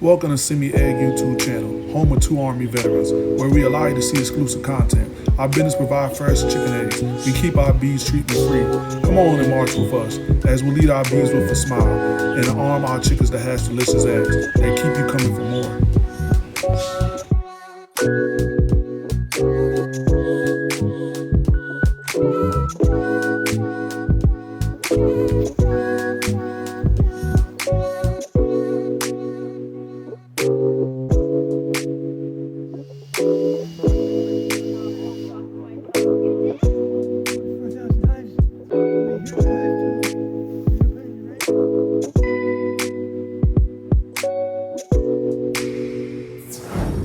Welcome to SynMeAEgg YouTube channel, home of two Army veterans, where we allow you to see exclusive content. Our business provides fresh chicken eggs. We keep our bees treatment free. Come on and march with us as we lead our bees with a smile and arm our chickens to hatch delicious eggs that keep you coming for more.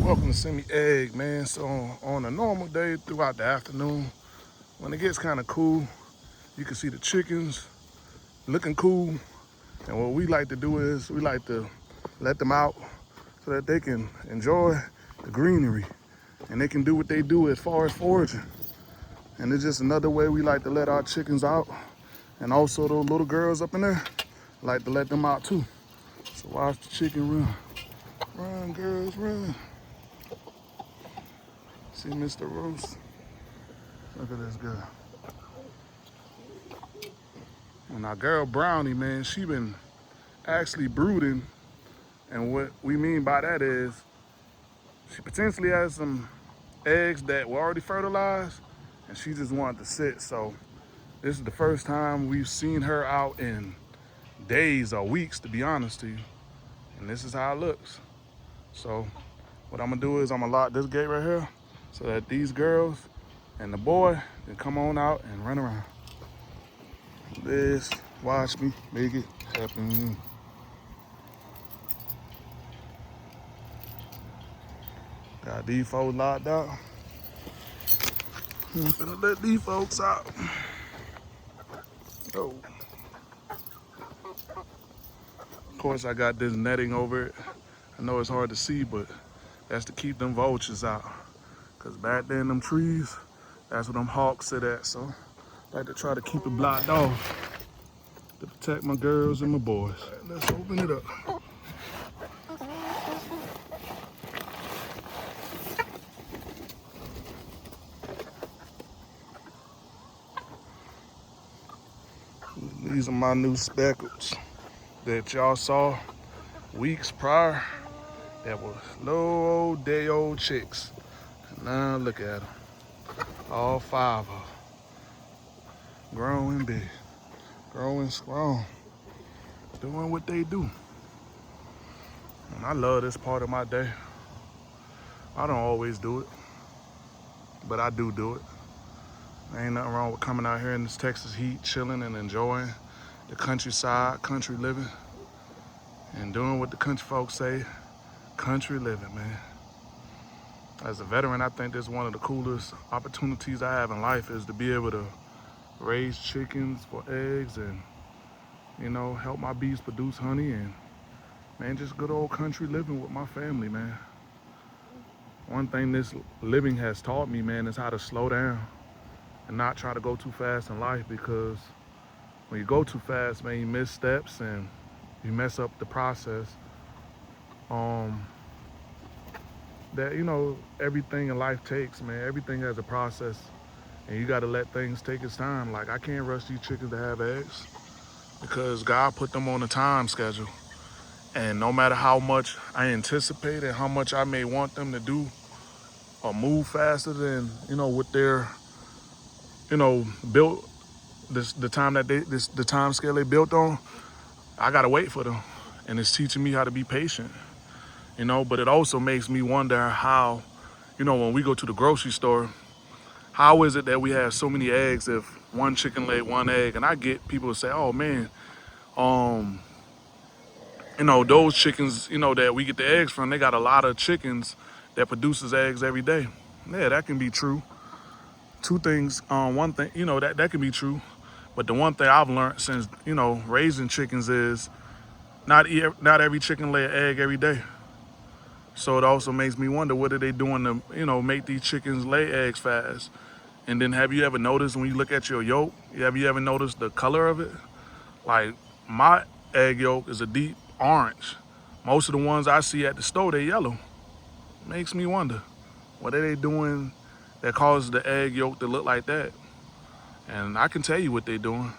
Welcome to SynMeAEgg, man. So on a normal day throughout the afternoon, when it gets kind of cool, you can see the chickens looking cool. And what we like to do is we like to let them out so that they can enjoy the greenery and they can do what they do as far as foraging. And it's just another way we like to let our chickens out. And also those little girls up in there, like to let them out too. So watch the chicken run. Run, girls, run. See Mr. Roast? Look at this girl. And our girl Brownie, man, she been actually brooding. And what we mean by that is she potentially has some eggs that were already fertilized and she just wanted to sit. So this is the first time we've seen her out in days or weeks, to be honest to you. And this is how it looks. So what I'm gonna do is I'm gonna lock this gate right here so that these girls and the boy can come on out and run around. This, watch me make it happen. Got these folks locked out. I'm finna let these folks out. Oh. Of course, I got this netting over it. I know it's hard to see, but that's to keep them vultures out. Cause back there in them trees, that's where them hawks sit at. So I like to try to keep it blocked off to protect my girls and my boys. Right, let's open it up. These are my new speckles that y'all saw weeks prior that were little old day old chicks. And now look at them, all 5 of them. Growing big, growing strong, doing what they do. And I love this part of my day. I don't always do it, but I do it. There ain't nothing wrong with coming out here in this Texas heat, chilling and enjoying the countryside, country living, and doing what the country folks say, country living, man. As a veteran, I think this is one of the coolest opportunities I have in life is to be able to raise chickens for eggs and, you know, help my bees produce honey and, man, just good old country living with my family, man. One thing this living has taught me, man, is how to slow down and not try to go too fast in life, because when you go too fast, man, you miss steps and you mess up the process. That, you know, everything in life takes, man. Everything has a process and you gotta let things take its time. Like, I can't rush these chickens to have eggs because God put them on a time schedule. And no matter how much I anticipate and how much I may want them to do or move faster than, you know, what they're, you know, built, the time scale they built on, I gotta wait for them. And it's teaching me how to be patient, you know. But it also makes me wonder how, you know, when we go to the grocery store, how is it that we have so many eggs if one chicken laid 1 egg? And I get people who say, oh man, you know, those chickens, you know, that we get the eggs from, they got a lot of chickens that produces eggs every day. Yeah, that can be true. Two things, one thing, you know, that can be true. But the one thing I've learned since, you know, raising chickens is not every chicken lay an egg every day. So it also makes me wonder, what are they doing to, you know, make these chickens lay eggs fast? And then have you ever noticed when you look at your yolk, have you ever noticed the color of it? Like, my egg yolk is a deep orange. Most of the ones I see at the store, they yellow. Makes me wonder, what are they doing that causes the egg yolk to look like that? And I can tell you what they're doing,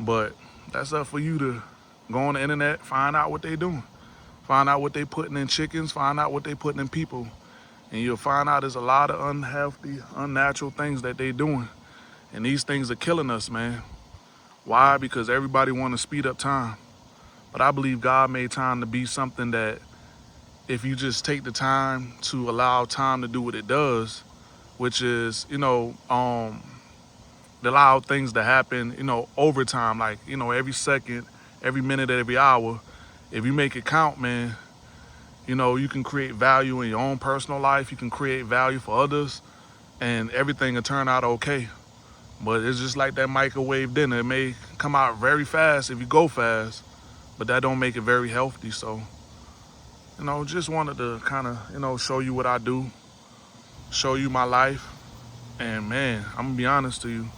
but that's up for you to go on the internet, find out what they're doing. Find out what they're putting in chickens, find out what they're putting in people. And you'll find out there's a lot of unhealthy, unnatural things that they're doing. And these things are killing us, man. Why? Because everybody want to speed up time. But I believe God made time to be something that if you just take the time to allow time to do what it does, which is, allow things to happen, over time, like, every second, every minute, every hour. If you make it count, man, you can create value in your own personal life. You can create value for others, and everything will turn out okay. But it's just like that microwave dinner. It may come out very fast if you go fast, but that don't make it very healthy. So, just wanted to kind of, show you what I do, show you my life. And man, I'm gonna be honest to you,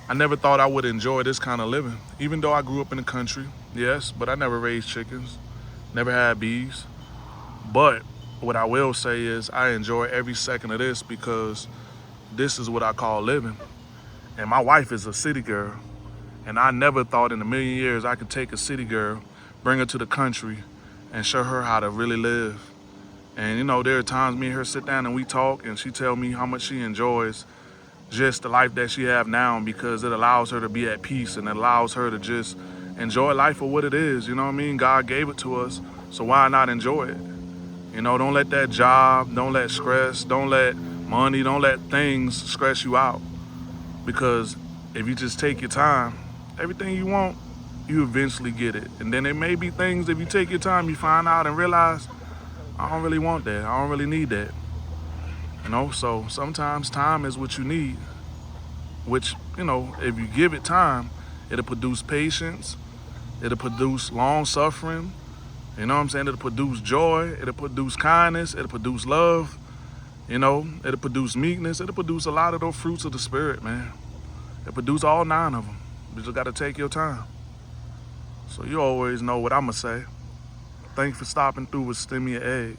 I never thought I would enjoy this kind of living. Even though I grew up in the country, yes, but I never raised chickens, never had bees. But what I will say is I enjoy every second of this because this is what I call living. And my wife is a city girl. And I never thought in a million years I could take a city girl, bring her to the country, and show her how to really live. And there are times me and her sit down and we talk, and she tell me how much she enjoys just the life that she have now, because it allows her to be at peace and it allows her to just enjoy life for what it is. You know what I mean? God gave it to us, so why not enjoy it? Don't let that job, don't let stress, don't let money, don't let things stress you out. Because if you just take your time, everything you want, you eventually get it. And then there may be things, if you take your time, you find out and realize, I don't really want that. I don't really need that. So sometimes time is what you need, which, if you give it time, it'll produce patience, it'll produce long suffering, it'll produce joy, it'll produce kindness, it'll produce love, it'll produce meekness, it'll produce a lot of those fruits of the spirit, man. It'll produce all 9 of them. You just gotta take your time. So you always know what I'ma say. Thanks for stopping through with SYN-ME-A-EGG.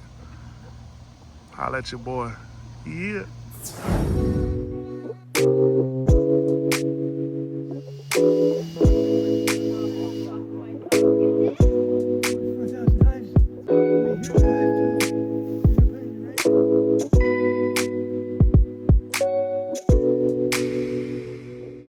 Holla at your boy. Yeah.